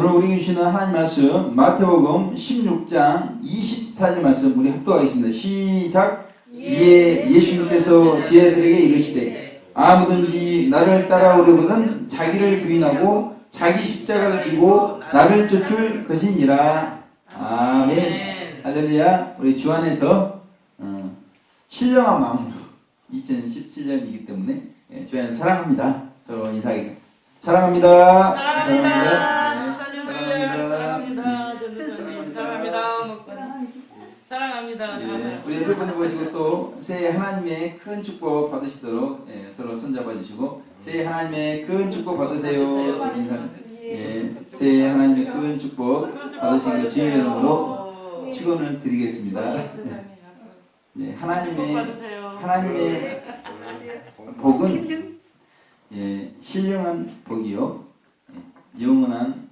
오늘 우리 주시는 하나님 말씀 마태복음 16장 24절 말씀 우리 합독하겠습니다. 시작. 이에 예수님께서 제자들에게 이르시되 아무든지 나를 따라오려거든 자기를 부인하고 자기 십자가를 지고 나를 쫓을 것이니라. 아멘. 할렐루야. 우리 주 안에서 신령한 마음으로 2017년이기 때문에 주 안에서 사랑합니다. 서로 인사하겠습니다. 사랑합니다. 사랑합니다. 사랑합니다. 사랑합니다. 전도사님 사랑합니다. 목사님 사랑합니다. 예, 우리 여러분들 보시고 또 새해 하나님의 큰 축복 받으시도록 서로 손잡아 주시고 새해 하나님의 큰 축복 받으세요. 인사. 예, 새해 하나님의 큰 축복 받으시길 주의 이름으로 축원을 드리겠습니다. 네, 하나님의 복은 신령한 복이요, 영원한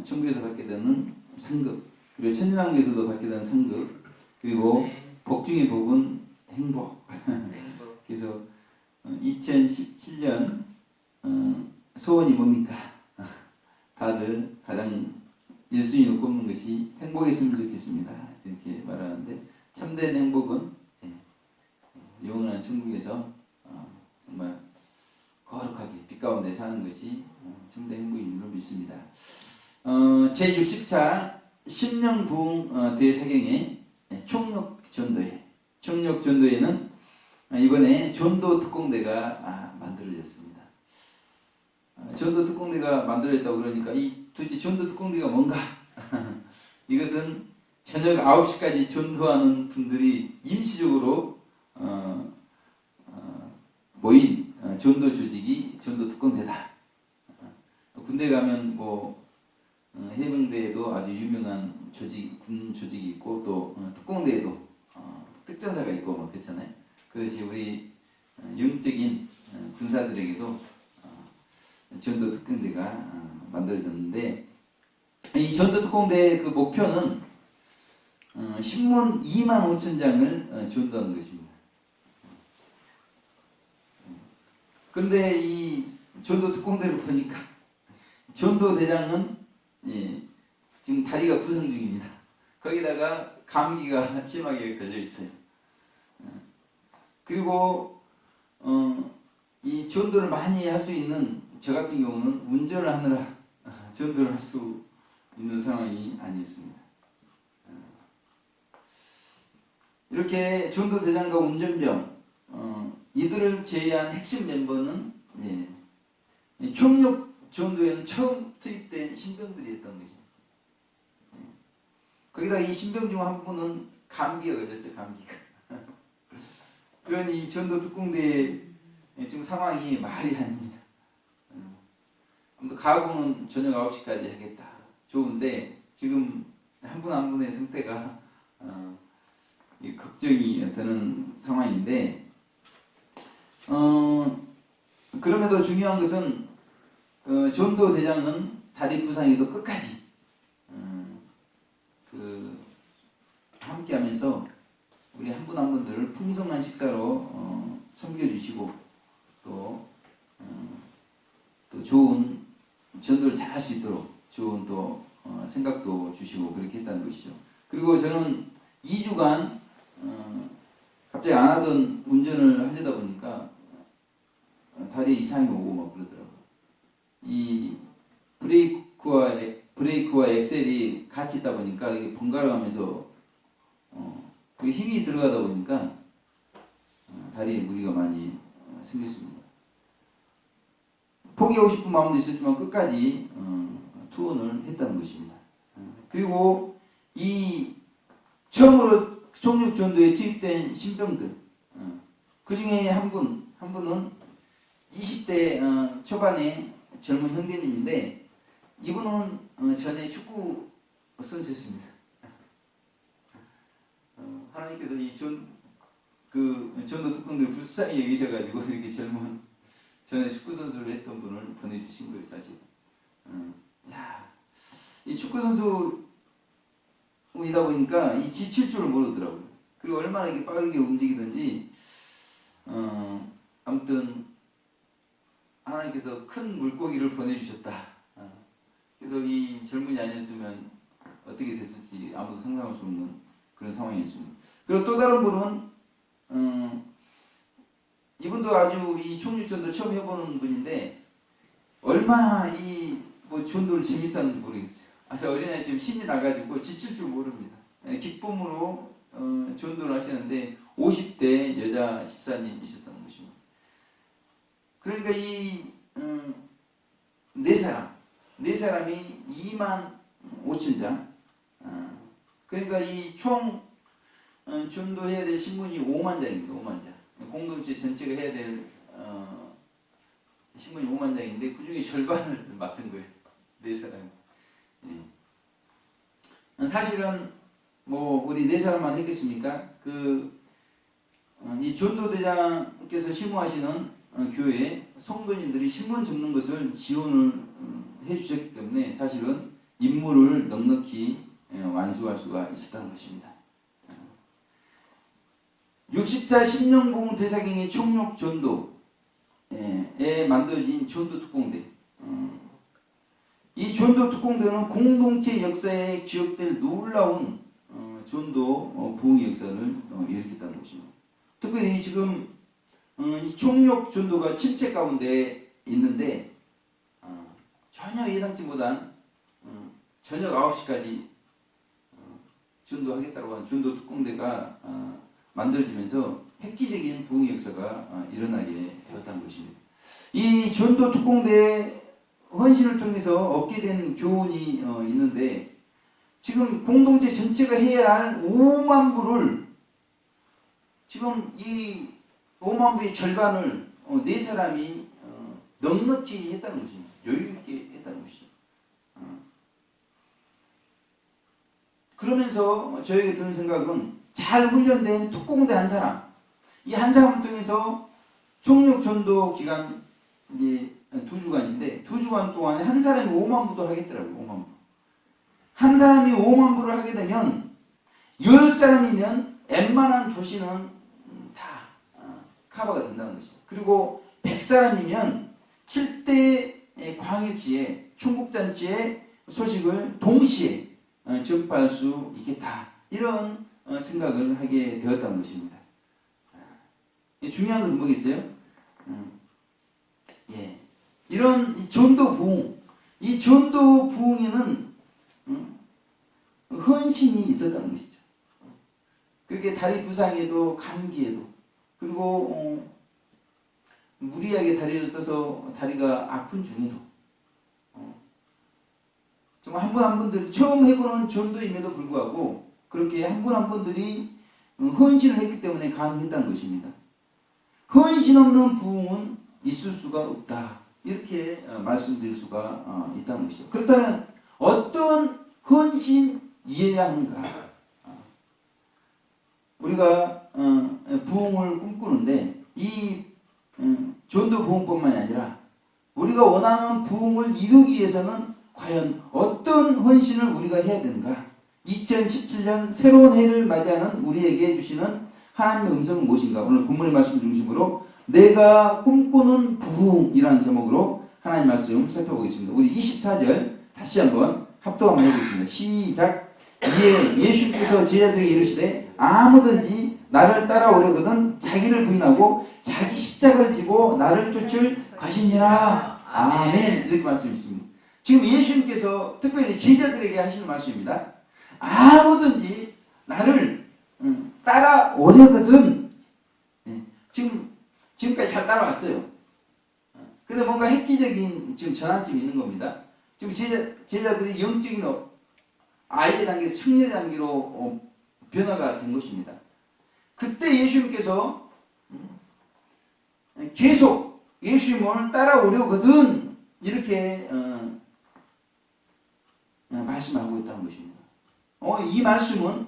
천국에서 받게 되는 상급, 그리고 천지난국에서도 받게 되는 상급, 그리고 복 중의 복은 행복. 그래서 2017년 소원이 뭡니까? 다들 가장 1순위로 꼽는 것이 행복했으면 좋겠습니다. 이렇게 말하는데 참된 행복은 영원한 천국에서 정말 거룩하게 빛 가운데 사는 것이 참된 행복인 줄로 믿습니다. 제60차 심령부흥 대사경의 총력전도회는 이번에 전도 특공대가 만들어졌습니다. 전도 특공대가 만들어졌다고 그러니까 도대체 전도 특공대가 뭔가? 이것은 저녁 9시까지 전도하는 분들이 임시적으로 모인 전도 조직이 전도 특공대다. 군대 가면 뭐 해병대에도 아주 유명한 군 조직이 있고 또 특공대에도 특전사가 있고 뭐 그렇잖아요. 그것이 우리 영적인 군사들에게도 전도 특공대가 만들어졌는데 이 전도 특공대의 그 목표는 신문 2만 5천 장을 전도하는 것입니다. 그런데 이 전도 특공대를 보니까 전도 대장은 지금 다리가 부상 중입니다. 거기다가 감기가 심하게 걸려 있어요. 그리고 이 전도를 많이 할 수 있는 저 같은 경우는 운전을 하느라 전도를 할 수 있는 상황이 아니었습니다. 이렇게 전도 대장과 운전병 이들을 제외한 핵심 멤버는 총력 전도에는 처음 투입된 신병들이었던 것입니다. 거기다 이 신병 중 한 분은 감기가 걸렸어요. 감기가. 그러니 이 전도 특공대의 지금 상황이 말이 아닙니다. 가고는 저녁 9시까지 하겠다. 좋은데 지금 한 분 한 분의 상태가 걱정이 되는 상황인데 그럼에도 중요한 것은 전도 대장은 다리 부상에도 끝까지 함께하면서 우리 한 분 한 분들을 풍성한 식사로 섬겨주시고 또 좋은 전도를 잘 할 수 있도록 좋은 또 생각도 주시고 그렇게 했다는 것이죠. 그리고 저는 2주간 갑자기 안 하던 운전을 하려다 보니까 다리에 이상이 오고 막 그러더라고요. 이 브레이크와 엑셀이 같이 있다 보니까 이게 번갈아 가면서 그게 힘이 들어가다 보니까 다리에 무리가 많이 생겼습니다. 포기하고 싶은 마음도 있었지만 끝까지 투혼을 했다는 것입니다. 그리고 이 처음으로 총력 전도에 투입된 신병들 그 중에 한 분은 20대 초반의 젊은 형제님인데 이분은 전에 축구 선수였습니다. 하나님께서 이 전도 특공대를 불쌍히 여기셔가지고 이렇게 젊은 전에 축구 선수를 했던 분을 보내주신 거예요, 사실. 이 축구 선수이다 보니까 이 지칠 줄을 모르더라고요. 그리고 얼마나 이렇게 빠르게 움직이든지 아무튼 하나님께서 큰 물고기를 보내주셨다. 그래서 이 젊은이 아니었으면 어떻게 됐을지 아무도 상상할 수 없는 그런 상황이었습니다. 그리고 또 다른 분은 이분도 아주 이 총육전도 처음 해보는 분인데 얼마나 이 뭐 전도를 재밌었는지 모르겠어요. 그래서 어린아이 지금 신이 나가지고 지칠 줄 모릅니다. 기쁨으로 전도를 하시는데 50대 여자 집사님이셨다는 것입니다. 그러니까 이 네 사람이 2만 5천 장. 그러니까 이 총 전도해야 될 신문이 5만 장입니다. 5만 장. 공동체 전체가 해야 될 신문이 5만 장인데 그 중에 절반을 맡은 거예요. 네 사람. 사실은 뭐 우리 네 사람만 했겠습니까? 이 전도대장께서 심호하시는 교회에 성도님들이 신문 접는 것을 지원을 해주셨기 때문에 사실은 임무를 넉넉히 완수할 수가 있었다는 것입니다. 60자 심령봉 대사경의 총력 전도에 만들어진 전도 특공대. 이 전도 특공대는 공동체 역사에 기억될 놀라운 전도 부흥의 역사를 일으켰다는 것입니다. 특별히 지금 이 총력 전도가 침체 가운데 있는데 전혀 예상치 못한 저녁 9시까지 전도하겠다고 하는 전도 특공대가 만들어지면서 획기적인 부흥의 역사가 일어나게 되었다는 것입니다. 이 전도 특공대의 헌신을 통해서 얻게 된 교훈이 있는데 지금 공동체 전체가 해야 할 5만 부를 지금 이 5만 부의 절반을 네 사람이 넉넉히 했다는 것입니다. 여유 있게 했다는 것이죠. 그러면서 저에게 드는 생각은 잘 훈련된 특공대 한 사람, 이 한 사람을 통해서 총력 전도 기간 이제 2주간인데 2주간 동안에 한 사람이 5만 부도 하겠더라고요. 5만 부. 한 사람이 5만 부를 하게 되면 10사람이면 웬만한 도시는 다 커버가 된다는 것이죠. 그리고 100사람이면 7대 광역지에 총국잔치의 소식을 동시에 전파할 수 있겠다. 이런 생각을 하게 되었다는 것입니다. 중요한 것은 뭐겠어요? 이런 전도 부흥, 이 전도 부흥에는 헌신이 있었다는 것이죠. 그렇게 다리 부상에도 감기에도 그리고 무리하게 다리를 써서 다리가 아픈 중에도 정말 한 분 한 분들이 처음 해보는 전도임에도 불구하고 그렇게 한 분 한 분들이 헌신을 했기 때문에 가능했다는 것입니다. 헌신 없는 부흥은 있을 수가 없다. 이렇게 말씀드릴 수가 있다는 것이죠. 그렇다면 어떤 헌신이어야 하는가? 우리가 부흥을 꿈꾸는데 이 전도 부흥뿐만이 아니라 우리가 원하는 부흥을 이루기 위해서는 과연 어떤 헌신을 우리가 해야 되는가? 2017년 새로운 해를 맞이하는 우리에게 주시는 하나님의 음성은 무엇인가? 오늘 본문의 말씀 중심으로 내가 꿈꾸는 부흥이라는 제목으로 하나님 말씀 살펴보겠습니다. 우리 24절 다시 한번 합독 한번 해보겠습니다. 시작. 이에 예수께서 제자들에게 이르시되 아무든지 나를 따라오려거든 자기를 부인하고 자기 십자가를 지고 나를 쫓을 것이니라. 아멘. 이렇게 말씀이십니다. 지금 예수님께서 특별히 제자들에게 하시는 말씀입니다. 아무든지 나를 따라오려거든. 지금까지 잘 따라왔어요. 근데 뭔가 획기적인 지금 전환점이 있는 겁니다. 지금 제자들이 영적인 아이의 단계에서 승리의 단계로 변화가 된 것입니다. 그때 예수님께서 계속 예수님을 따라오려거든 이렇게 말씀하고 있다는 것입니다. 이 말씀은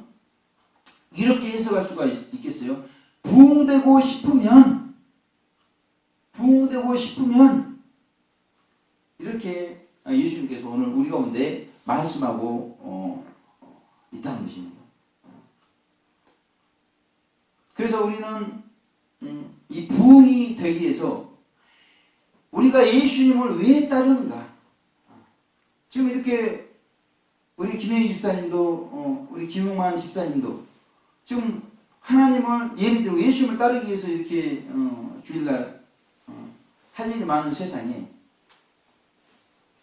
이렇게 해석할 수가 있겠어요. 부흥되고 싶으면 이렇게 예수님께서 오늘 우리 가운데 말씀하고 있다는 것입니다. 그래서 우리는 이 부흥이 되기 위해서 우리가 예수님을 왜 따르는가? 지금 이렇게 우리 김혜희 집사님도 우리 김용만 집사님도 지금 하나님을 예를 들고 예수님을 따르기 위해서 이렇게 주일날 할 일이 많은 세상에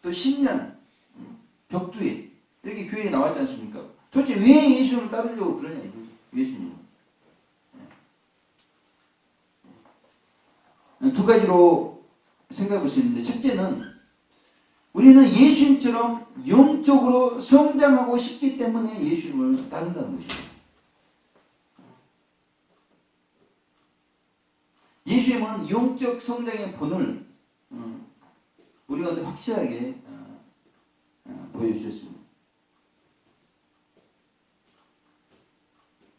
또 10년 벽두에 이렇게 교회에 나왔지 않습니까? 도대체 왜 예수님을 따르려고 그러냐 이거죠. 예수님은. 두 가지로 생각해 볼 수 있는데, 첫째는 우리는 예수님처럼 영적으로 성장하고 싶기 때문에 예수님을 따른다는 것입니다. 예수님은 영적 성장의 본을 우리 가운데 확실하게 보여주셨습니다.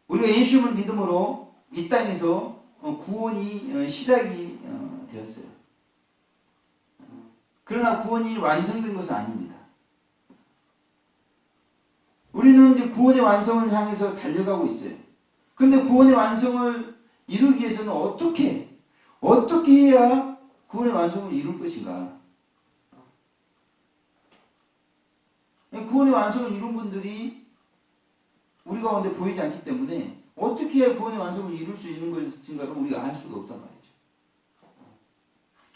우리가 예수님을 믿음으로 이 땅에서 구원이 시작이 되었어요. 그러나 구원이 완성된 것은 아닙니다. 우리는 이제 구원의 완성을 향해서 달려가고 있어요. 그런데 구원의 완성을 이루기 위해서는 어떻게 해야 구원의 완성을 이룰 것인가? 구원의 완성을 이룬 분들이 우리 가운데 보이지 않기 때문에 어떻게 해야 구원의 완성을 이룰 수 있는 것인가를 우리가 알 수가 없단 말이죠.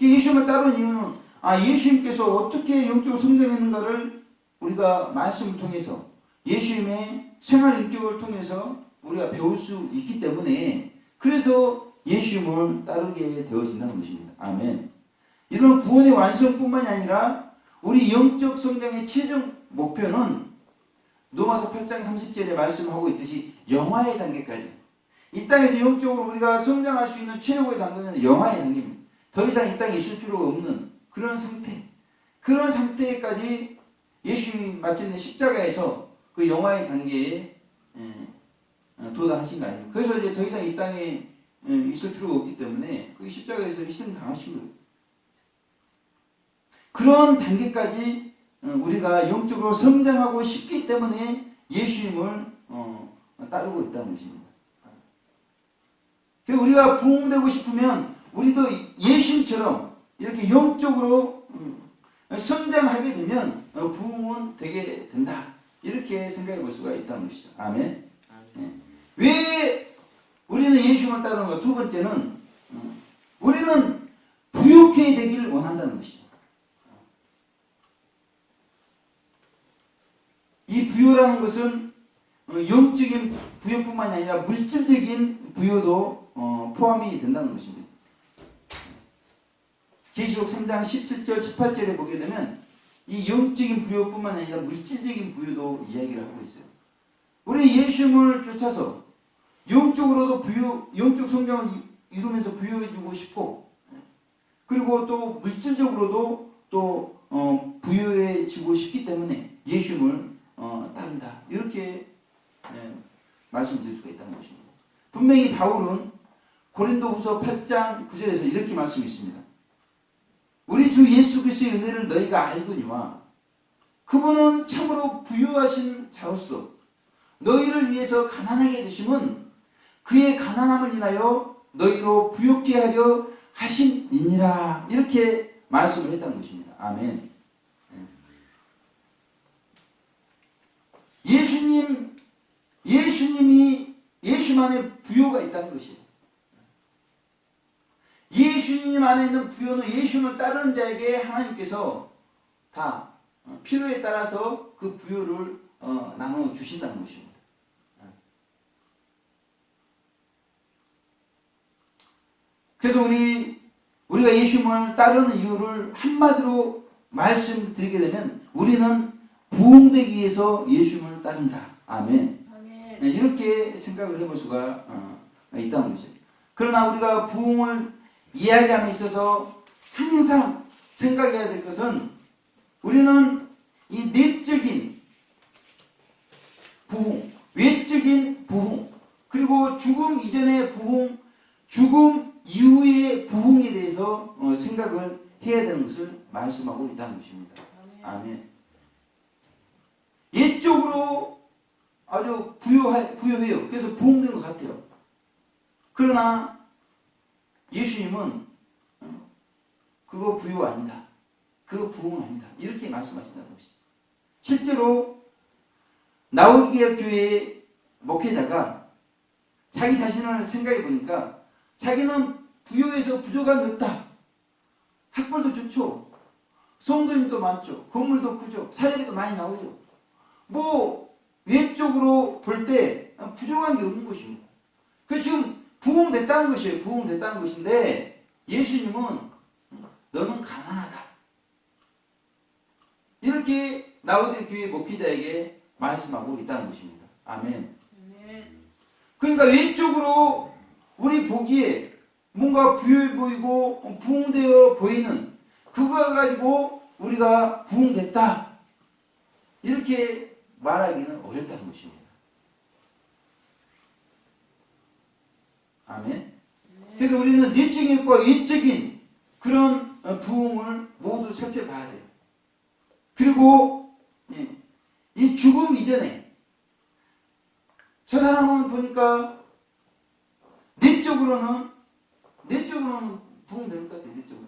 예수님을 따르는 이유는 예수님께서 어떻게 영적으로 성장했는가를 우리가 말씀을 통해서 예수님의 생활 인격을 통해서 우리가 배울 수 있기 때문에 그래서 예수님을 따르게 되어진다는 것입니다. 아멘. 이런 구원의 완성뿐만이 아니라 우리 영적 성장의 최종 목표는 로마서 8장 30절에 말씀하고 있듯이 영화의 단계까지, 이 땅에서 영적으로 우리가 성장할 수 있는 최고의 단계는 영화의 단계입니다. 더 이상 이 땅에 있을 필요가 없는 그런 상태, 그런 상태까지 예수님이 마침내 십자가에서 그 영화의 단계에 도달하신 거 아닙니까? 그래서 이제 더 이상 이 땅에 있을 필요가 없기 때문에 그 십자가에서 희생 당하신 거예요. 그런 단계까지 우리가 영적으로 성장하고 싶기 때문에 예수님을 따르고 있다는 것입니다. 그래서 우리가 부흥되고 싶으면 우리도 예수님처럼 이렇게 영적으로 성장하게 되면 부흥은 되게 된다. 이렇게 생각해 볼 수가 있다는 것이죠. 아멘. 왜 우리는 예수님을 따르는가? 두 번째는 우리는 부욕해 되길 원한다는 것이죠. 이 부요라는 것은 영적인 부요뿐만이 아니라 물질적인 부요도 포함이 된다는 것입니다. 계시록 3장 17절 18절에 보게 되면 이 영적인 부요뿐만 아니라 물질적인 부요도 이야기를 하고 있어요. 우리 예수님을 쫓아서 영적으로도 영적 성장을 이루면서 부요해주고 싶고, 그리고 또 물질적으로도 또 부요해지고 싶기 때문에 예수님을 따른다. 이렇게 말씀드릴 수가 있다는 것입니다. 분명히 바울은 고린도후서 8장 9절에서 이렇게 말씀했습니다. 우리 주 예수 그리스도의 은혜를 너희가 알거니와 그분은 참으로 부유하신 자로서 너희를 위해서 가난하게 해주심은 그의 가난함을 인하여 너희로 부욕케 하려 하심이니라. 이렇게 말씀을 했다는 것입니다. 아멘. 예수님 안에 부요가 있다는 것이에요. 예수님 안에 있는 부요는 예수님을 따르는 자에게 하나님께서 다 필요에 따라서 그 부요를 나눠 주신다는 것입니다. 그래서 우리가 예수님을 따르는 이유를 한마디로 말씀드리게 되면 우리는 부흥되기 위해서 예수님을 따른다. 아멘. 아멘. 이렇게 생각을 해볼 수가 있다는 것이죠. 그러나 우리가 부흥을 이야기함에 있어서 항상 생각해야 될 것은 우리는 이 내적인 부흥, 외적인 부흥, 그리고 죽음 이전의 부흥, 죽음 이후의 부흥에 대해서 생각을 해야 되는 것을 말씀하고 있다는 것입니다. 아멘. 옛적으로 아주 부유해요. 그래서 부흥된 것 같아요. 그러나 예수님은 그거 부유 아니다. 그거 부흥 아니다. 이렇게 말씀하신다는 것이죠. 실제로 라오디게아 교회의 목회자가 자기 자신을 생각해 보니까 자기는 부유해서 부족함이 없다. 학벌도 좋죠. 성도님도 많죠. 건물도 크죠. 사례비도 많이 나오죠. 뭐 외적으로 볼 때 부족한 게 없는 것입니다. 그 지금 부흥됐다는 것이에요. 부흥됐다는 것인데 예수님은 너는 가난하다. 이렇게 라오디게아 교회 목회자에게 말씀하고 있다는 것입니다. 아멘. 그러니까 외적으로 우리 보기에 뭔가 부유해 보이고 부흥되어 보이는 그거 가지고 우리가 부흥됐다. 이렇게 말하기는 어렵다는 것입니다. 아멘. 그래서 우리는 내적인 것과 외적인 그런 부흥을 모두 살펴봐야 돼요. 그리고 이 죽음 이전에 저 사람은 보니까 내적으로는 부흥되는 것 같아요. 내적으로.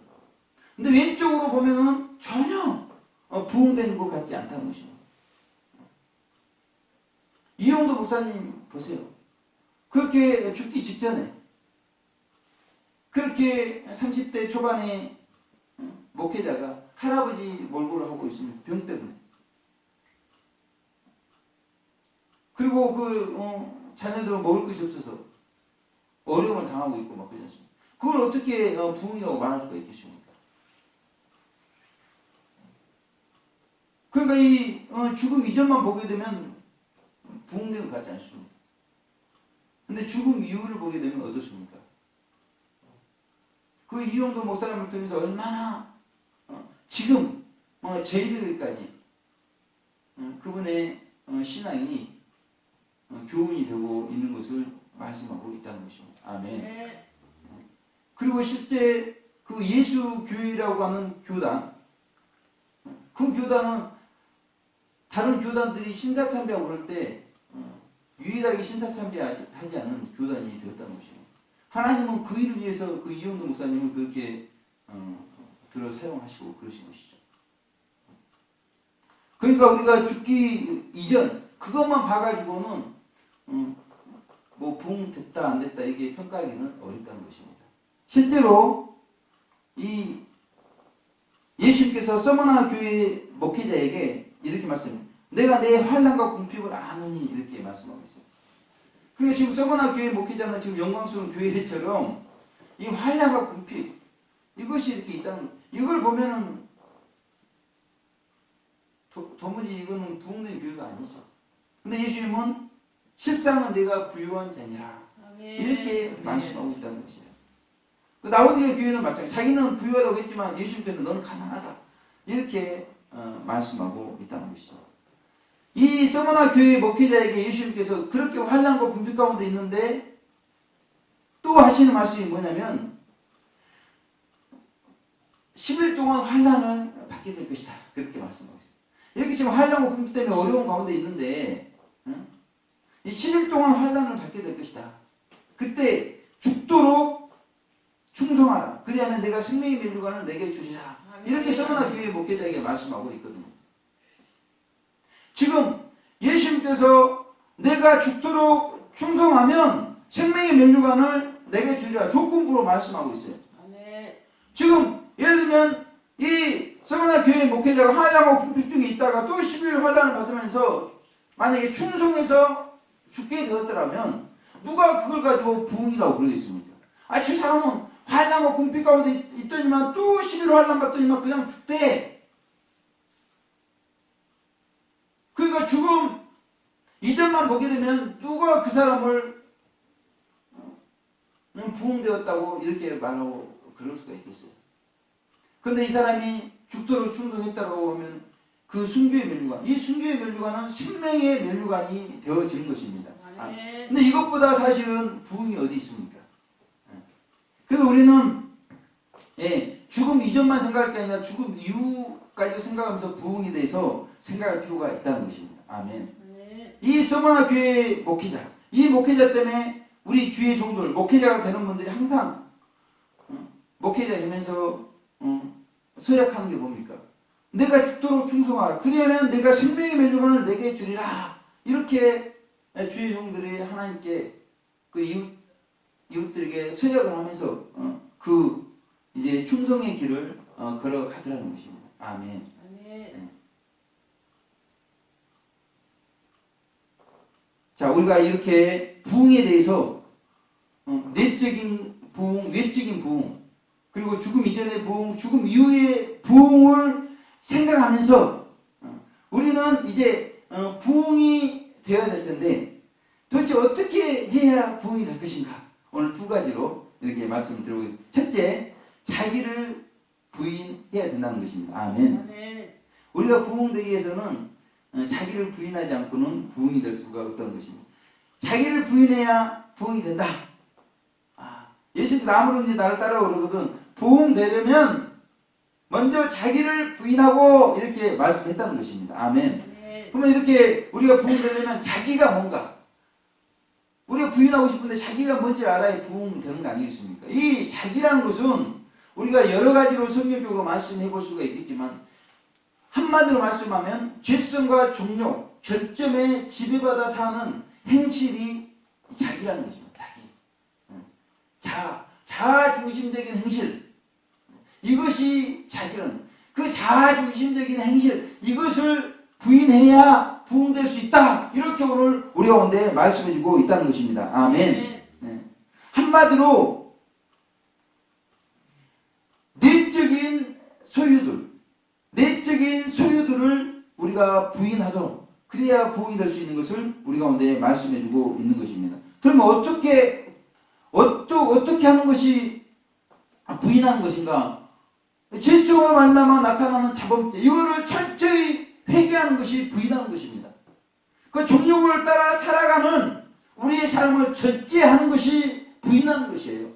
근데 왼쪽으로 보면은 전혀 부흥되는 것 같지 않다는 것입니다. 이용도 목사님 보세요. 그렇게 죽기 직전에 그렇게 30대 초반에 목회자가 할아버지 몰골을 하고 있습니다. 병 때문에. 그리고 자녀들은 먹을 것이 없어서 어려움을 당하고 있고 막 그러지 않습니까? 그걸 어떻게 부흥이라고 말할 수가 있겠습니까? 그러니까 이 죽음 이전만 보게 되면 부흥되는 것 같지 않습니다. 근데 죽음 이후를 보게 되면 어떻습니까? 그 이용도 목사님을 통해서 얼마나 지금 저희들까지 그분의 신앙이 교훈이 되고 있는 것을 말씀하고 있다는 것입니다. 아멘. 네. 그리고 실제 그 예수 교회라고 하는 교단, 그 교단은 다른 교단들이 신사참배하고 그럴 때 유일하게 신사참배하지 않은 교단이 되었다는 것입니다. 하나님은 그 일을 위해서 그 이용도 목사님을 그렇게 들어 사용하시고 그러신 것이죠. 그러니까 우리가 죽기 이전 그것만 봐가지고는 뭐 부흥됐다 안 됐다 이게 평가하기는 어렵다는 것입니다. 실제로 이 예수님께서 서머나 교회 목회자에게 이렇게 말씀합니다. 내가 내 환난과 궁핍을 아노니 이렇게 말씀하고 있어요. 그러니까 지금 서머나 교회 목회자는 지금 영광스러운 교회처럼 이 환난과 궁핍 이것이 이렇게 있다는 이걸 보면은 도무지 이거는 부흥된 교회가 아니죠. 근데 예수님은 실상은 내가 부유한 자니라 이렇게 말씀하고 있다는 것이에요. 라오디게아 교회는 마찬가지. 자기는 부유하다고 했지만 예수님께서 너는 가난하다 이렇게 말씀하고 있다는 것이죠. 이 서머나 교회 목회자에게 예수님께서 그렇게 환난과 궁핍 가운데 있는데 또 하시는 말씀이 뭐냐면 10일 동안 환난을 받게 될 것이다 그렇게 말씀하고 있어요. 이렇게 지금 환난과 궁핍 때문에 어려운 가운데 있는데 이 10일 동안 환난을 받게 될 것이다. 그때 죽도록 충성하라. 그리하면 내가 생명의 면류관을 내게 주시라. 이렇게 서머나 교회 목회자에게 말씀하고 있거든요. 지금 예수님께서 내가 죽도록 충성하면 생명의 면류관을 내게 주리라. 조건부로 말씀하고 있어요. 지금 예를 들면 이 서머나 교회 목회자가 환난과 궁핍 중에 있다가 또 11일 환난을 받으면서 만약에 충성해서 죽게 되었더라면 누가 그걸 가지고 부흥이라고 그러겠습니까? 저 사람은 환난과 궁핍 가운데 있더니만 또 11일 환난 받더니만 그냥 죽대. 그러니까 죽음 이전만 보게 되면 누가 그 사람을 부흥되었다고 이렇게 말하고 그럴 수가 있겠어요. 그런데 이 사람이 죽도록 충성했다고 하면 그 순교의 면류관, 이 순교의 면류관은 생명의 면류관이 되어지는 것입니다. 근데 이것보다 사실은 부흥이 어디 있습니까? 그래서 우리는 죽음 이전만 생각할 게 아니라 죽음 이후까지도 생각하면서 부흥에 대해서 생각할 필요가 있다는 것입니다. 아멘. 이 서머나 교회 목회자, 이 목회자 때문에 우리 주의 종들, 목회자가 되는 분들이 항상 목회자 되면서 서약하는 게 뭡니까? 내가 죽도록 충성하라. 그러면 내가 생명의 멸류관을 내게 주리라. 이렇게 주의 종들이 하나님께 그 이웃들에게 서약을 하면서 그 이제 충성의 길을 걸어가더라는 것입니다. 아멘. 아멘. 자, 우리가 이렇게 부흥에 대해서 내적인 부흥, 외적인 부흥, 그리고 죽음 이전의 부흥, 죽음 이후의 부흥을 생각하면서 우리는 이제 부흥이 되어야 될 텐데 도대체 어떻게 해야 부흥이 될 것인가? 오늘 두 가지로 이렇게 말씀을 드리고 있습니다. 첫째, 자기를 부인해야 된다는 것입니다. 아멘. 아멘. 우리가 부흥되기 위해서는 자기를 부인하지 않고는 부흥이 될 수가 없다는 것입니다. 자기를 부인해야 부흥이 된다. 예수님도 아무런지 나를 따라오라 그러거든. 부흥되려면 먼저 자기를 부인하고 이렇게 말씀했다는 것입니다. 아멘. 그러면 이렇게 우리가 부흥되려면 자기가 뭔가 우리가 부인하고 싶은데 자기가 뭔지 알아야 부흥되는 거 아니겠습니까? 이 자기라는 것은 우리가 여러 가지로 성경적으로 말씀해 볼 수가 있겠지만 한마디로 말씀하면 죄성과 종욕, 결점에 지배받아 사는 행실이 자기라는 것입니다. 자기. 자아중심적인 행실. 이것이 자기라는 그 자아중심적인 행실 이것을 부인해야 부흥될 수 있다. 이렇게 오늘 우리 가운데 말씀해주고 있다는 것입니다. 아멘. 네. 한마디로 내적인 소유들을 우리가 부인하도록 그래야 부흥이 될 수 있는 것을 우리 가운데 말씀해주고 있는 것입니다. 그러면 어떻게 하는 것이 부인하는 것인가? 죄성으로 말미암아 나타나는 자범죄 이거를 철저히 회개하는 것이 부인하는 것입니다. 그 종욕을 따라 살아가는 우리의 삶을 절제하는 것이 부인하는 것이에요.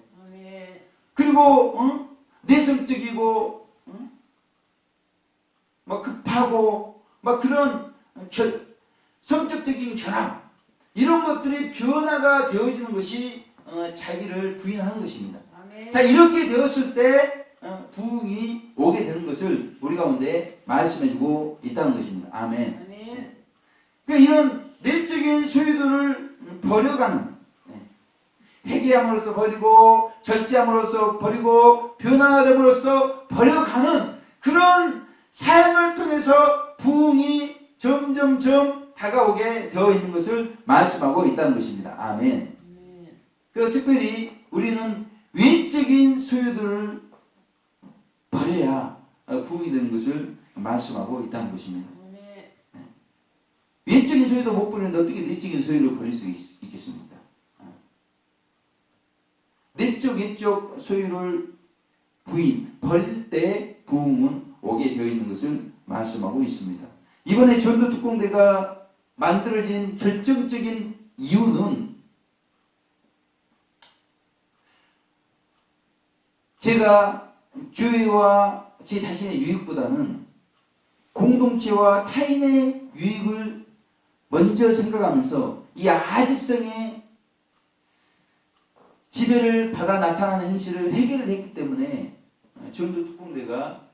그리고 내성적이고 막 급하고 막 그런 성격적인 결함 이런 것들이 변화가 되어지는 것이 자기를 부인하는 것입니다. 아멘. 자, 이렇게 되었을 때 부흥이 오게 되는 것을 우리 가운데 말씀해주고 있다는 것입니다. 아멘. 아멘. 그러니까 이런 내적인 소유들을 버려가는 회개함으로써 버리고 절제함으로써 버리고 변화가 됨으로써 버려가는 그런 삶을 통해서 부흥이 점점점 다가오게 되어 있는 것을 말씀하고 있다는 것입니다. 아멘. 그 특별히 우리는 외적인 소유들을 버려야 부흥이 되는 것을 말씀하고 있다는 것입니다. 외적인 소유도 못 버리는데 어떻게 내적인 소유를 버릴 수 있겠습니까? 내적 외적 소유를 버릴 때 부흥은 오게 되어 있는 것을 말씀하고 있습니다. 이번에 전도 특공대가 만들어진 결정적인 이유는 제가 교회와 제 자신의 유익보다는 공동체와 타인의 유익을 먼저 생각하면서 이 아집성의 지배를 받아 나타나는 행실을 해결을 했기 때문에 전도 특공대가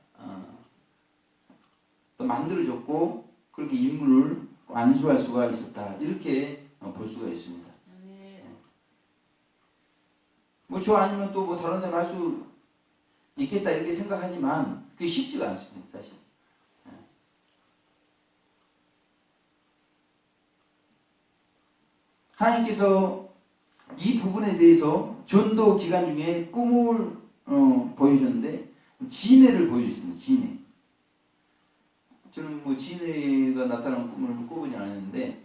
또 만들어졌고 그렇게 임무를 완수할 수가 있었다. 이렇게 볼 수가 있습니다. 뭐 저 아니면 또 뭐 다른 데는 할 수 있겠다 이렇게 생각하지만 그게 쉽지가 않습니다. 사실. 하나님께서 이 부분에 대해서 전도 기간 중에 꿈을 보여줬는데 진해를 보여주셨습니다. 진해. 저는 뭐 진해가 나타나는 꿈을 꿔보지 않았는데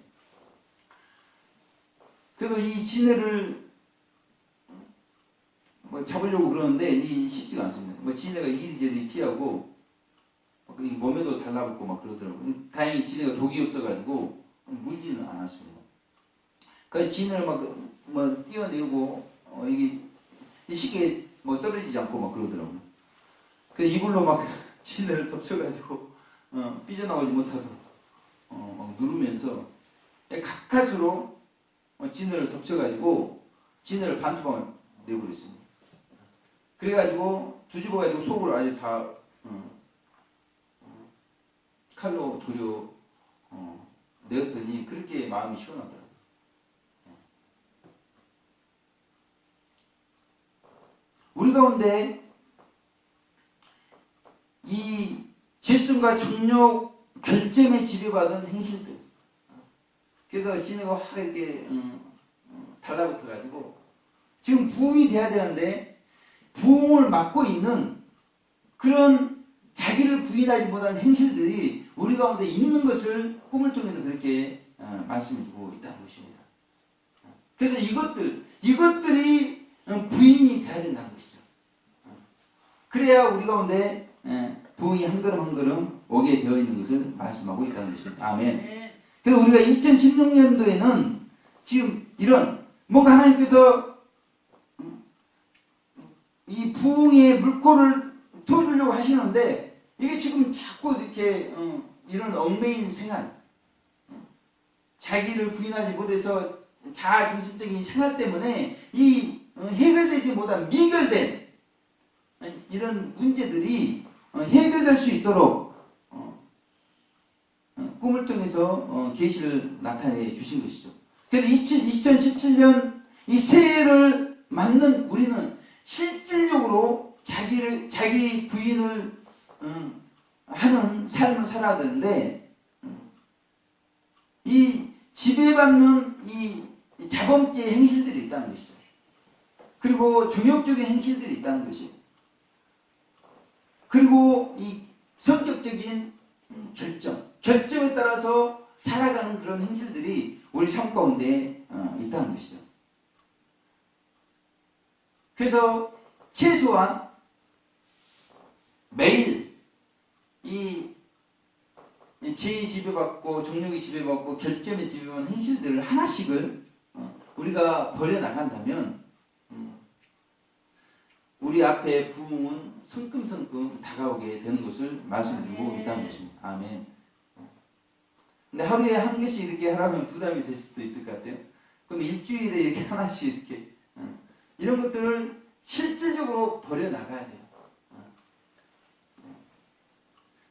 그래서 이 진해를 뭐 잡으려고 그러는데 이 쉽지가 않습니다. 뭐 진해가 이리저리 피하고 몸에도 달라붙고 막 그러더라고요. 다행히 진해가 독이 없어가지고 물지는 않았습니다. 그 진해를 뭐 띄어내고 이게 쉽게 뭐 떨어지지 않고 막 그러더라고요. 그 이불로 막 진해를 덮쳐가지고 삐져나오지 못하도록 막 누르면서 가까스로 진해를 덮쳐가지고 진해를 반토막을 내버렸습니다. 그래가지고 뒤집어가지고 속을 아주 다 칼로 도려 내었더니 그렇게 마음이 시원하더라고요. 우리 가운데 이 질성과 정욕 결점에 지배받은 행실들, 그래서 진이가 확 이렇게 달라붙어 가지고 지금 부흥이 돼야 되는데 부흥을 막고 있는 그런 자기를 부인하지 못한 행실들이 우리 가운데 있는 것을 꿈을 통해서 그렇게 말씀해 주고 있다는 것입니다. 그래서 이것들이 부인이 돼야 된다는 것이죠. 그래야 우리 가운데 부흥이 한 걸음 한 걸음 오게 되어 있는 것을 말씀하고 있다는 것입니다. 아멘. 그래서 우리가 2016년도에는 지금 이런 뭔가 하나님께서 이 부흥의 물꼬를 터주려고 하시는데 이게 지금 자꾸 이렇게 이런 얽매인 생활, 자기를 부인하지 못해서 자아중심적인 생활 때문에 이 해결되지 못한 미결된 이런 문제들이 해결될 수 있도록 꿈을 통해서 계시를 나타내 주신 것이죠. 그래서 2017년 이 새해를 맞는 우리는 실질적으로 자기 부인을 하는 삶을 살아야 되는데 이 지배받는 이 자범죄 행실들이 있다는 것이죠. 그리고 종욕적인 행실들이 있다는 것이. 그리고 이 성격적인 결점에 따라서 살아가는 그런 행실들이 우리 삶 가운데 있다는 것이죠. 그래서 최소한 매일 이 죄의 지배받고 종욕의 지배받고 결점에 지배받는 행실들을 하나씩을 우리가 버려나간다면 우리 앞에 부흥은 성큼성큼 다가오게 되는 것을 말씀드리고 있다는 것입니다. 아멘. 근데 하루에 한 개씩 이렇게 하라면 부담이 될 수도 있을 것 같아요. 그럼 일주일에 이렇게 하나씩 이렇게 이런 것들을 실질적으로 버려나가야 돼요.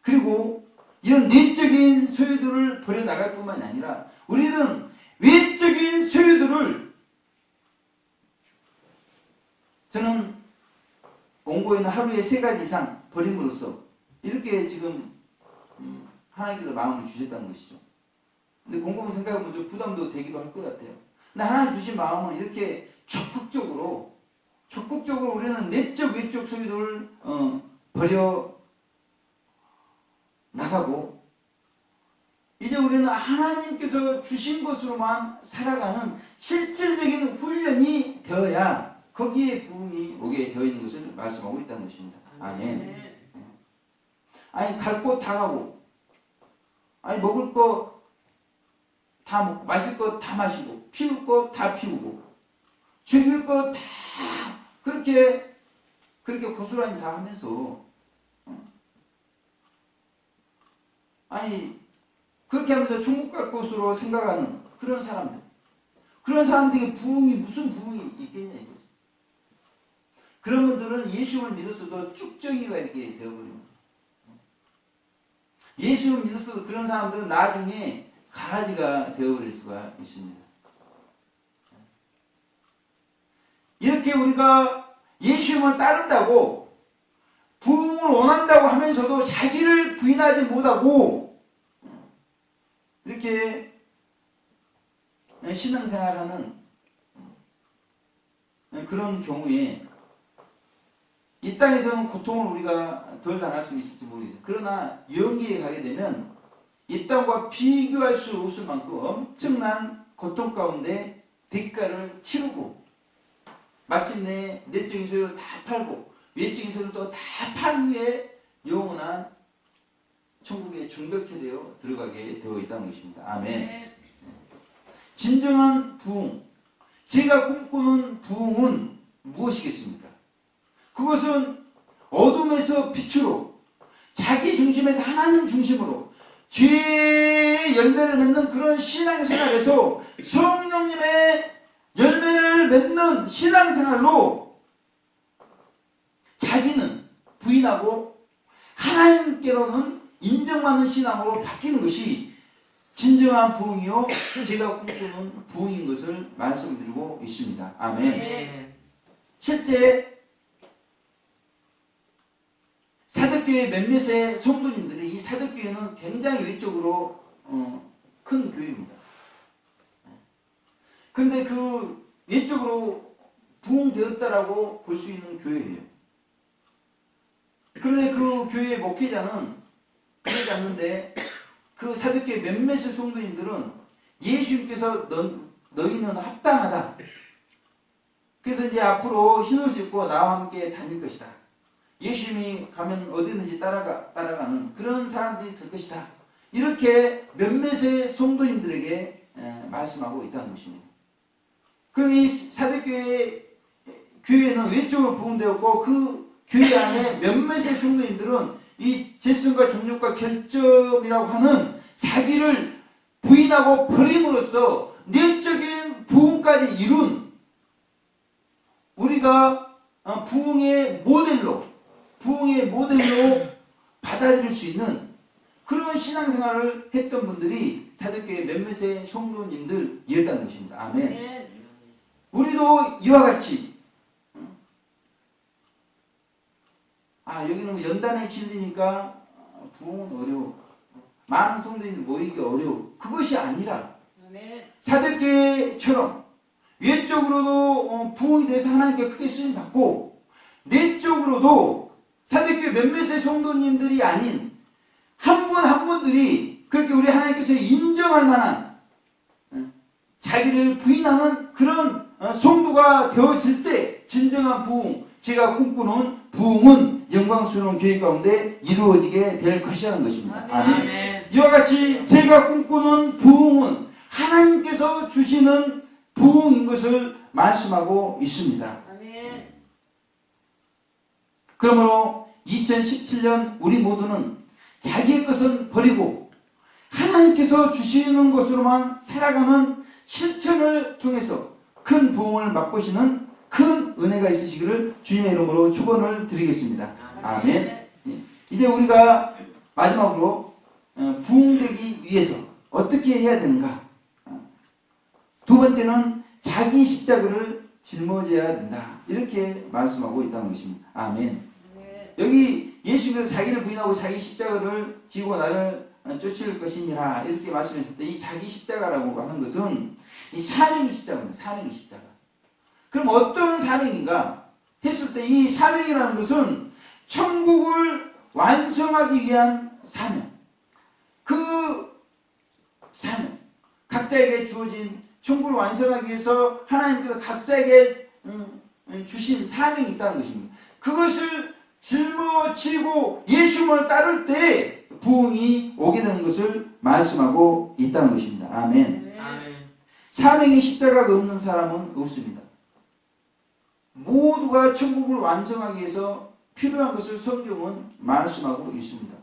그리고 이런 내적인 소유들을 버려나갈 뿐만 아니라 우리는 외적인 소유들을 저는 공고에는 하루에 3가지 이상 버림으로써 이렇게 지금 하나님께서 마음을 주셨다는 것이죠. 근데 곰곰이 생각해보면 좀 부담도 되기도 할 것 같아요. 근데 하나님 주신 마음은 이렇게 적극적으로 우리는 내적 외적 소유들을 버려 나가고 이제 우리는 하나님께서 주신 것으로만 살아가는 실질적인 훈련이 되어야 거기에 부흥이 오게 되어 있는 것을 말씀하고 있다는 것입니다. 아멘. 아니 갈 곳 다 가고 아니 먹을 거 다 먹고 마실 거 다 마시고 피울 거 다 피우고 즐길 거 다 그렇게 고스란히 다 하면서 아니 그렇게 하면서 천국 갈 곳으로 생각하는 그런 사람들이 부흥이 무슨 부흥이 있겠냐 이거죠. 그런 분들은 예수를 믿었어도 쭉정이가 이렇게 되어버립니다. 예수를 믿었어도 그런 사람들은 나중에 가라지가 되어버릴 수가 있습니다. 이렇게 우리가 예수님을 따른다고 부흥을 원한다고 하면서도 자기를 부인하지 못하고 이렇게 신앙생활하는 그런 경우에 이 땅에서는 고통을 우리가 덜 당할 수 있을지 모르겠어요. 그러나 영계에 가게 되면 이 땅과 비교할 수 없을 만큼 엄청난 고통 가운데 대가를 치르고 마침내 내적인 소유를 다 팔고 외적인 소유도 다 판 후에 영원한 천국에 정결케 되어 들어가게 되어 있다는 것입니다. 아멘. 진정한 부흥, 제가 꿈꾸는 부흥은 무엇이겠습니까? 그것은 어둠에서 빛으로 자기 중심에서 하나님 중심으로 죄의 열매를 맺는 그런 신앙생활에서 성령님의 열매를 맺는 신앙생활로 자기는 부인하고 하나님께로는 인정받는 신앙으로 바뀌는 것이 진정한 부흥이요 제가 꿈꾸는 부흥인 것을 말씀드리고 있습니다. 아멘. 네. 실제 사도교회 몇몇의 성도님들이 이 사도교회는 굉장히 외적으로 큰 교회입니다. 그런데 그 외적으로 부흥되었다라고 볼 수 있는 교회예요. 그런데 그 교회의 목회자는 그러지 않는데 그 사도교회 몇몇의 성도님들은 예수님께서 너희는 합당하다. 그래서 이제 앞으로 흰옷 입고 나와 함께 다닐 것이다. 예수님이 가면 어디든지 따라가는 그런 사람들이 될 것이다. 이렇게 몇몇의 성도님들에게 말씀하고 있다는 것입니다. 그리고 이 사도교회 교회는 외적으로 부흥되었고 그 교회 안에 몇몇의 성도님들은 이 재성과 정욕과 결점이라고 하는 자기를 부인하고 버림으로써 내적인 부흥까지 이룬 우리가 부흥의 모델로 받아들일 수 있는 그런 신앙생활을 했던 분들이 사도교회 몇몇의 성도님들이었다는 것입니다. 아멘. 우리도 이와 같이 여기는 뭐 연단에 질리니까 부흥은 어려워. 많은 성도님들 모이기 어려워. 그것이 아니라 사도교회처럼 외적으로도 부흥이 돼서 하나님께 크게 쓰임받고 내적으로도 사도교회 몇몇의 성도님들이 아닌 한 분 한 분들이 그렇게 우리 하나님께서 인정할 만한 자기를 부인하는 그런 성도가 되어질 때 진정한 부흥, 제가 꿈꾸는 부흥은 영광스러운 교회 가운데 이루어지게 될 것이라는 것입니다. 아멘. 이와 같이 제가 꿈꾸는 부흥은 하나님께서 주시는 부흥인 것을 말씀하고 있습니다. 아멘. 그러므로 2017년 우리 모두는 자기의 것은 버리고 하나님께서 주시는 것으로만 살아가는 실천을 통해서 큰 부흥을 맛보시는 큰 은혜가 있으시기를 주님의 이름으로 축원을 드리겠습니다. 아멘. 이제 우리가 마지막으로 부흥되기 위해서 어떻게 해야 되는가? 두 번째는 자기 십자가를 짊어져야 된다. 이렇게 말씀하고 있다는 것입니다. 아멘. 여기 예수님께서 자기를 부인하고 자기 십자가를 지고 나를 쫓을 것이니라 이렇게 말씀했을 때 이 자기 십자가라고 하는 것은 이 사명의 십자가입니다. 사명의 십자가. 그럼 어떤 사명인가 했을 때 이 사명이라는 것은 천국을 완성하기 위한 사명. 그 사명. 각자에게 주어진 천국을 완성하기 위해서 하나님께서 각자에게 주신 사명이 있다는 것입니다. 그것을 짊어지고 예수님을 따를 때 부흥이 오게 되는 것을 말씀하고 있다는 것입니다. 아멘. 사명의 십자가가 없는 사람은 없습니다. 모두가 천국을 완성하기 위해서 필요한 것을 성경은 말씀하고 있습니다.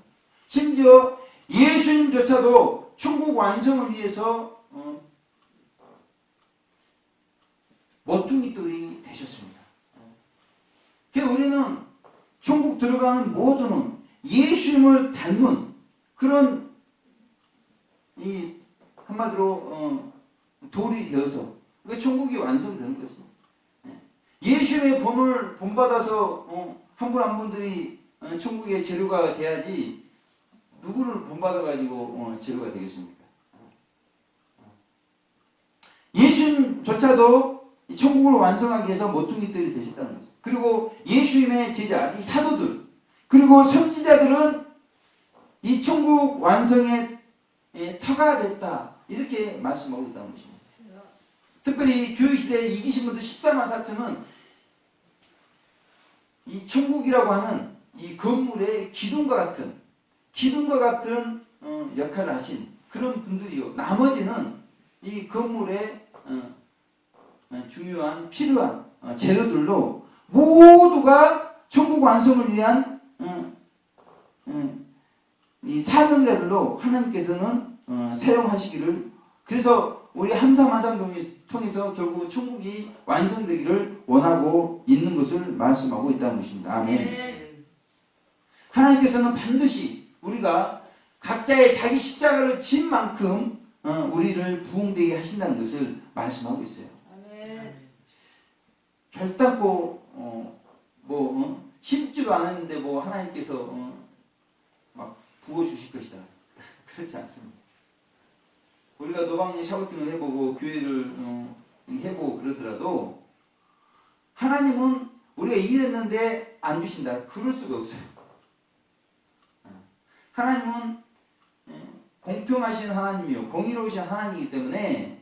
심지어 예수님조차도 천국 완성을 위해서 모퉁이돌이 되셨습니다. 그래서 우리는 천국 들어가는 모두는 예수님을 닮은 그런 이 한마디로 돌이 되어서 천국이 완성되는 것입니다. 예수님의 본을 본받아서 한 분 한 분들이 천국의 재료가 돼야지 누구를 본받아가지고 재료가 되겠습니까? 예수님조차도 천국을 완성하기 위해서 모퉁이들이 되셨다는 거죠. 그리고 예수님의 제자, 이 사도들, 그리고 선지자들은 이 천국 완성의 터가 됐다. 이렇게 말씀하고 있다는 것입니다. 특별히 교육시대에 이기신 분들 14만 4천은 이 천국이라고 하는 이 건물의 기둥과 같은 역할을 하신 그런 분들이요. 나머지는 이 건물의 중요한 필요한 재료들로 모두가 천국 완성을 위한 이 사명자들로 하나님께서는 사용하시기를, 그래서 우리 함상만상 통해서 결국 천국이 완성되기를 원하고 있는 것을 말씀하고 있다는 것입니다. 아멘. 하나님께서는 반드시 우리가 각자의 자기 십자가를 진 만큼 우리를 부흥되게 하신다는 것을 말씀하고 있어요. 결단코 심지도 않았는데 하나님께서 막 부어주실 것이다. 그렇지 않습니다. 우리가 노방 샤우팅을 해보고 교회를 해보고 그러더라도 하나님은 우리가 일했는데 안 주신다. 그럴 수가 없어요. 하나님은 공평하신 하나님이요 공의로우신 하나님이기 때문에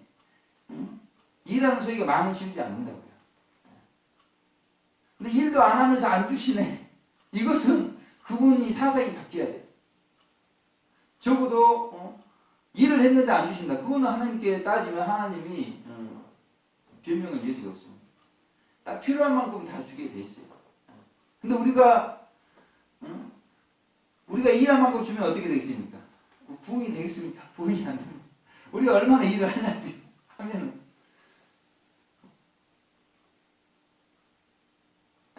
일하는 소리가 마음을 씌우지 않는다고요. 근데 일도 안 하면서 안 주시네. 이것은 그분이 사상이 바뀌어야 돼요. 적어도 일을 했는데 안 주신다. 그거는 하나님께 따지면 하나님이 변명을 여지가 없습니다. 딱 필요한 만큼 다 주게 돼 있어요. 근데 우리가 일한 만큼 주면 어떻게 되겠습니까? 부흥이 되겠습니까? 부흥이 안 됩니다. 우리가 얼마나 일을 하면은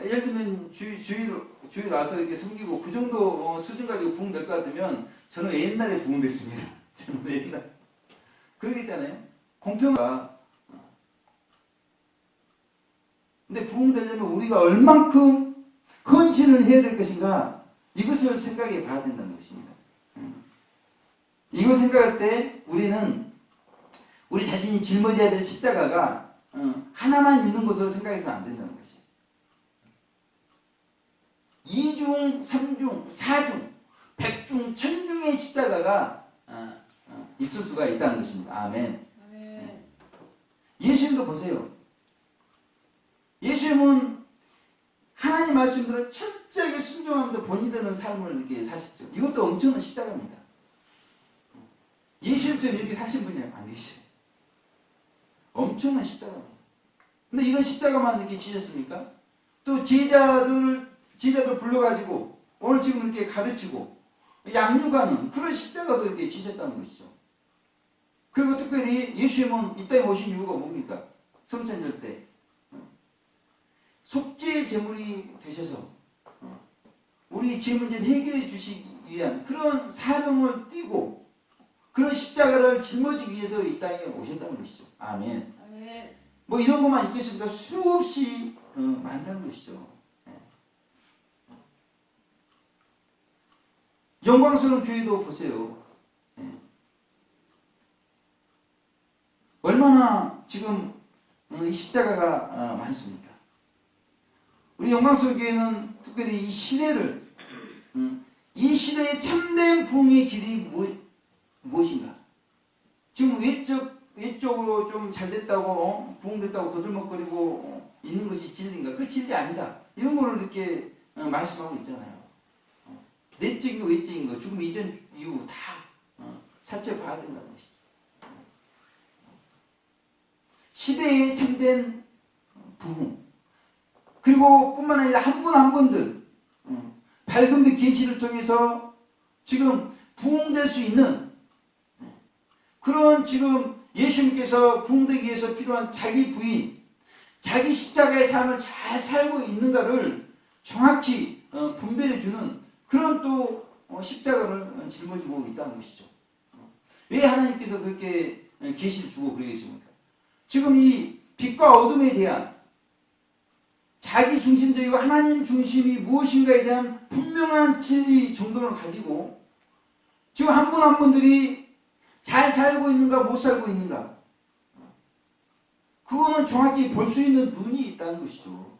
예를 들면 주일 와서 이렇게 섬기고 그 정도 수준 가지고 부흥 될 것 같으면 저는 옛날에 부흥 됐습니다. 저는 옛날 그러겠잖아요. 공평가. 근데 부흥 되려면 우리가 얼만큼 헌신을 해야 될 것인가 이것을 생각해 봐야 된다는 것입니다. 이걸 생각할 때 우리는 우리 자신이 짊어져야 될 십자가가 하나만 있는 것으로 생각해서는 안 된다는 것이에요. 2중, 3중, 4중, 100중, 1000중의 십자가가 있을 수가 있다는 것입니다. 아멘. 예수님도 보세요. 예수님은 하나님 말씀대로 철저하게 순종하면서 본이 되는 삶을 이렇게 사셨죠. 이것도 엄청난 십자가입니다. 예수님처럼 이렇게 사신 분이 안 계셔요. 엄청난 십자가입니다. 근데 이런 십자가만 이렇게 지셨습니까? 또 제자들 불러가지고 오늘 지금 이렇게 가르치고 양육하는 그런 십자가도 이렇게 지셨다는 것이죠. 그리고 특별히 예수님은 이 땅에 오신 이유가 뭡니까? 성찬절 때 속죄의 제물이 되셔서 우리 죄 문제를 해결해 주시기 위한 그런 사명을 띠고 그런 십자가를 짊어지기 위해서 이 땅에 오셨다는 것이죠. 아멘. 뭐 이런 것만 있겠습니까? 수없이 많다는 것이죠. 영광스러운 교회도 보세요. 얼마나 지금 이 십자가가 많습니까? 우리 영광스러운 교회는 특별히 이 시대를 이 시대의 참된 부흥의 길이 무엇인가? 지금 외적으로 좀 잘됐다고 부흥됐다고 거들먹거리고 있는 것이 진리인가? 그 진리 아니다. 이런 거를 이렇게 말씀하고 있잖아요. 내적인 거 외적인 거 죽음 이전 이후 다 살펴봐야 된다는 것이죠. 시대의 참된 부흥 그리고 뿐만 아니라 한 분 한 분들 밝은 빛 계시를 통해서 지금 부흥될 수 있는 그런 지금 예수님께서 부흥되기 위해서 필요한 자기 부인 자기 십자가의 삶을 잘 살고 있는가를 정확히 분별해주는 그런 또 십자가를 짊어지고 있다는 것이죠. 왜 하나님께서 그렇게 계시를 주고 그러겠습니까? 지금 이 빛과 어둠에 대한 자기 중심적이고 하나님 중심이 무엇인가에 대한 분명한 진리 정도를 가지고 지금 한 분 한 분들이 잘 살고 있는가 못 살고 있는가 그거는 정확히 볼 수 있는 눈이 있다는 것이죠.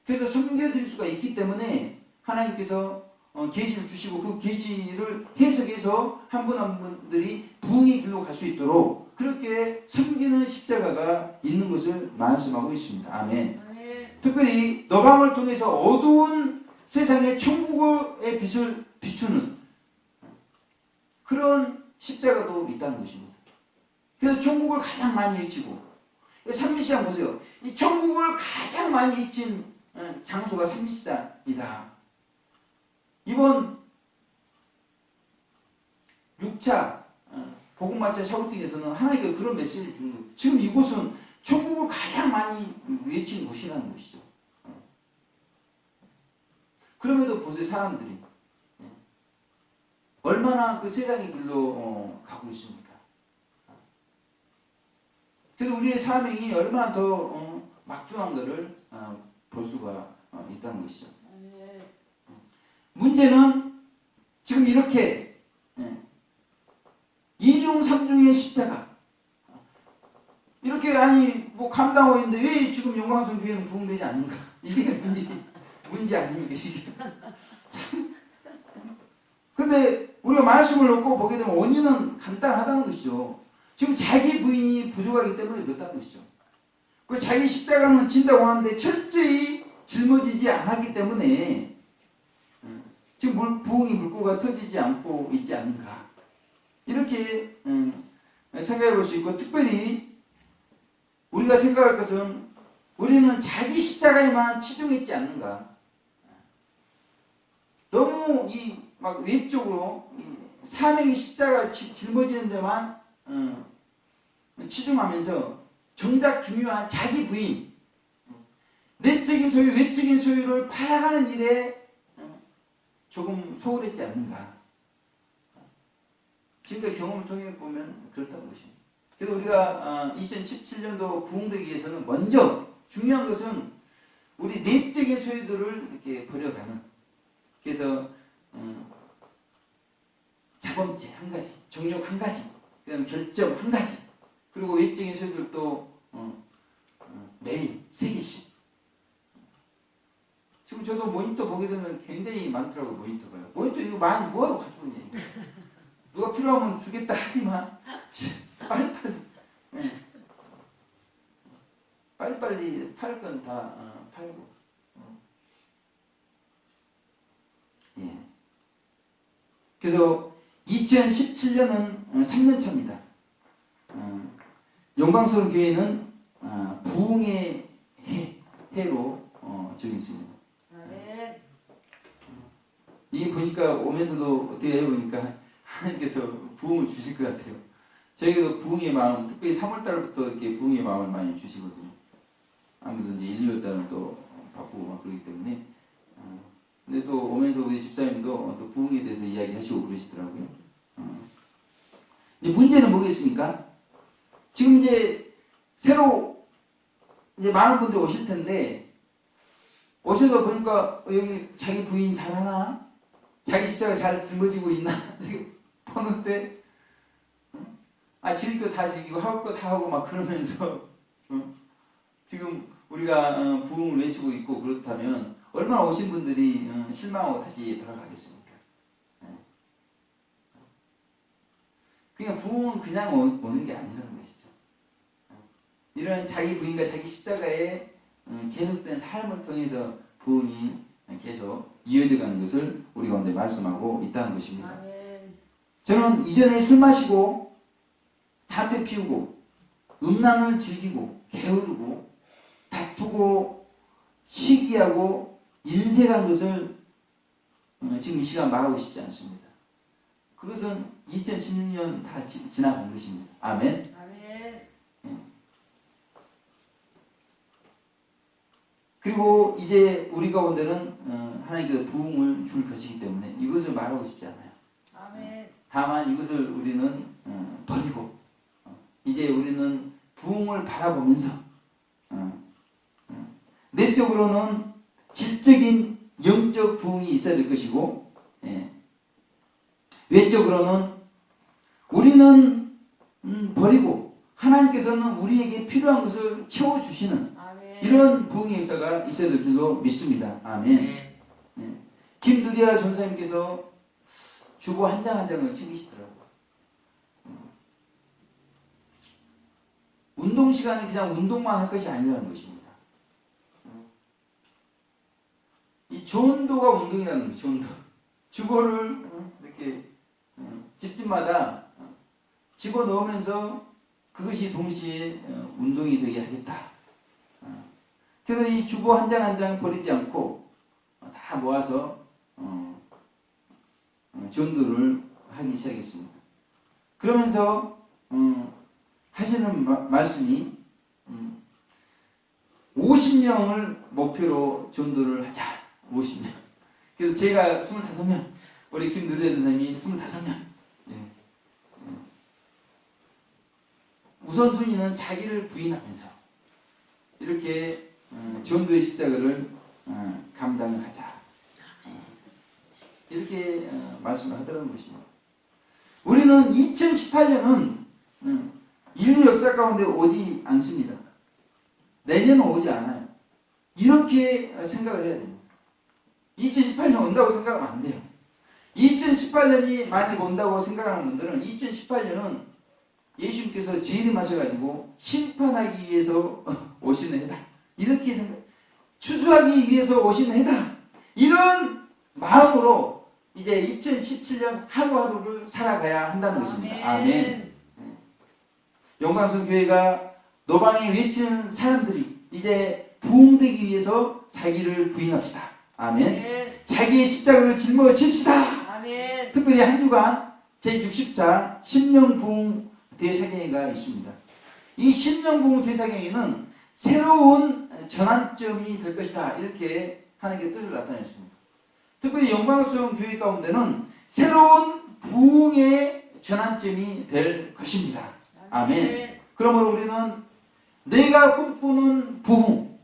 그래서 숨겨드릴 수가 있기 때문에 하나님께서 계시를 주시고 그 계시를 해석해서 한 분 한 분들이 부흥의 길로 갈 수 있도록 그렇게 섬기는 십자가가 있는 것을 말씀하고 있습니다. 아멘. 특별히 너방을 통해서 어두운 세상의 천국의 빛을 비추는 그런 십자가도 있다는 것입니다. 그래서 천국을 가장 많이 외치고 산미시장 보세요. 이 천국을 가장 많이 외친 장소가 산미시장이다. 이번 6차 복음마차 샤우팅에서는 하나님께서 그런 메시지를 주는 거예요. 지금 이곳은 천국을 가장 많이 외친 곳이라는 것이죠. 그럼에도 보세요. 사람들이 얼마나 그 세상의 길로 가고 있습니까? 그래서 우리의 사명이 얼마나 더 막중한 것을 볼 수가 있다는 것이죠. 문제는 지금 이렇게 이중 삼중의 십자가 이렇게 아니 뭐 감당하고 있는데 왜 지금 영광성 교회는 부흥되지 않는가? 이게 문제 아닙니까 이게? 참. 근데 우리가 말씀을 놓고 보게 되면 원인은 간단하다는 것이죠. 지금 자기 부인이 부족하기 때문에 그렇다는 것이죠. 그 자기 십자가는 진다고 하는데 철저히 짊어지지 않았기 때문에 지금 부흥의 물꼬가 터지지 않고 있지 않는가. 이렇게 생각해 볼 수 있고, 특별히 우리가 생각할 것은 우리는 자기 십자가에만 치중했지 않는가. 너무 막 외적으로 사명의 십자가 짊어지는 데만 치중하면서 정작 중요한 자기 부인, 내적인 소유, 외적인 소유를 팔아가는 일에 조금 소홀했지 않는가. 지금까지 경험을 통해 보면 그렇다는 것입니다. 그래서 우리가 2017년도 부흥되기 위해서는 먼저 중요한 것은 우리 내적인 소유들을 이렇게 버려가는. 그래서 자범죄 한 가지, 정욕 한 가지, 그다음 결점 한 가지, 그리고 외적인 소유들도 매일 3개씩. 지금 저도 모니터 보게 되면 굉장히 많더라고요. 모니터가요. 모니터 이거 많이 뭐하러 가지고 있냐. 누가 필요하면 주겠다 하지만 빨리빨리 빨리빨리 팔 건 다 팔고. 예. 그래서 2017년은 3년 차입니다. 영광스러운 교회는 부흥의 해로 정했습니다. 이게 보니까 오면서도 어떻게 해보니까 하나님께서 부흥을 주실 것 같아요. 저희도 부흥의 마음, 특별히 3월달부터 이렇게 부흥의 마음을 많이 주시거든요. 아무래도 이제 1, 2월달은 또 바쁘고 막 그러기 때문에. 근데 또 오면서 우리 집사님도 또 부흥에 대해서 이야기하시고 그러시더라고요. 이제 문제는 뭐겠습니까? 지금 이제 새로 이제 많은 분들이 오실 텐데, 오셔서 보니까 여기 자기 부인 잘하나? 자기 십자가 잘 짊어지고 있나? 보는데 지금 다 지키고 하고 거 다 하고 막 그러면서 지금 우리가 부흥을 외치고 있고 그렇다면 얼마나 오신 분들이 실망하고 다시 돌아가겠습니까? 그냥 부흥은 그냥 오는 게 아니라는 것이죠. 이런 자기 부인과 자기 십자가의 계속된 삶을 통해서 부흥이 계속 이어져가는 것을 우리 가운데 말씀하고 있다는 것입니다. 아멘. 저는 이전에 술 마시고 담배 피우고 음란을 즐기고 게으르고 다투고 시기하고 인색한 것을 지금 이 시간 말하고 싶지 않습니다. 그것은 2016년 다 지나간 것입니다. 아멘. 아멘. 그리고 이제 우리 가운데는 하나님께서 부흥을 줄 것이기 때문에 이것을 말하고 싶지 않아요. 아멘. 다만 이것을 우리는 버리고 이제 우리는 부흥을 바라보면서 내적으로는 질적인 영적 부흥이 있어야 될 것이고, 외적으로는 우리는 버리고 하나님께서는 우리에게 필요한 것을 채워주시는 이런 부흥의 역사가 있어야 될 줄로 믿습니다. 아멘. 김두디아 전사님께서 주보 한 장 한 장을 챙기시더라고요. 운동 시간은 그냥 운동만 할 것이 아니라는 것입니다. 이 전도가 운동이라는 거죠. 전도. 주보를 이렇게 집집마다 집어넣으면서 그것이 동시에 운동이 되게 하겠다. 그래서 이 주보 한 장 한 장 버리지 않고 다 모아서 전도를 하기 시작했습니다. 그러면서 하시는 말씀이 50명을 목표로 전도를 하자. 50명. 그래서 제가 25명, 우리 김두대 선생님이 25명. 우선순위는 자기를 부인하면서 이렇게 전도의 십자가를 감당을 하자. 이렇게 말씀을 하더라는 것입니다. 우리는 2018년은 인류 역사 가운데 오지 않습니다. 내년은 오지 않아요. 이렇게 생각을 해야 됩니다. 2018년 온다고 생각하면 안 돼요. 2018년이 만약 온다고 생각하는 분들은 2018년은 예수님께서 재림하셔가지고 심판하기 위해서 오시는 해다. 이렇게 생각, 추수하기 위해서 오시는 해다. 이런 마음으로 이제 2017년 하루하루를 살아가야 한다는 것입니다. 아멘. 영광성 교회가 노방에 외치는 사람들이 이제 부흥되기 위해서 자기를 부인합시다. 아멘. 자기의 십자가를 짊어집시다. 아멘. 특별히 한 주간 제60자 심령부흥 대사경회가 있습니다. 이 심령부흥 대사경회는 새로운 전환점이 될 것이다. 이렇게 하는 게 뜻을 나타냈습니다. 특별히 영광스러운 교회 가운데는 새로운 부흥의 전환점이 될 것입니다. 아멘. 그러므로 우리는 내가 꿈꾸는 부흥,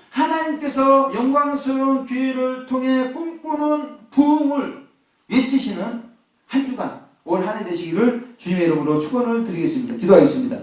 하나님께서 영광스러운 교회를 통해 꿈꾸는 부흥을 외치시는 한 주간 올 한 해 되시기를 주님의 이름으로 축원을 드리겠습니다. 기도하겠습니다.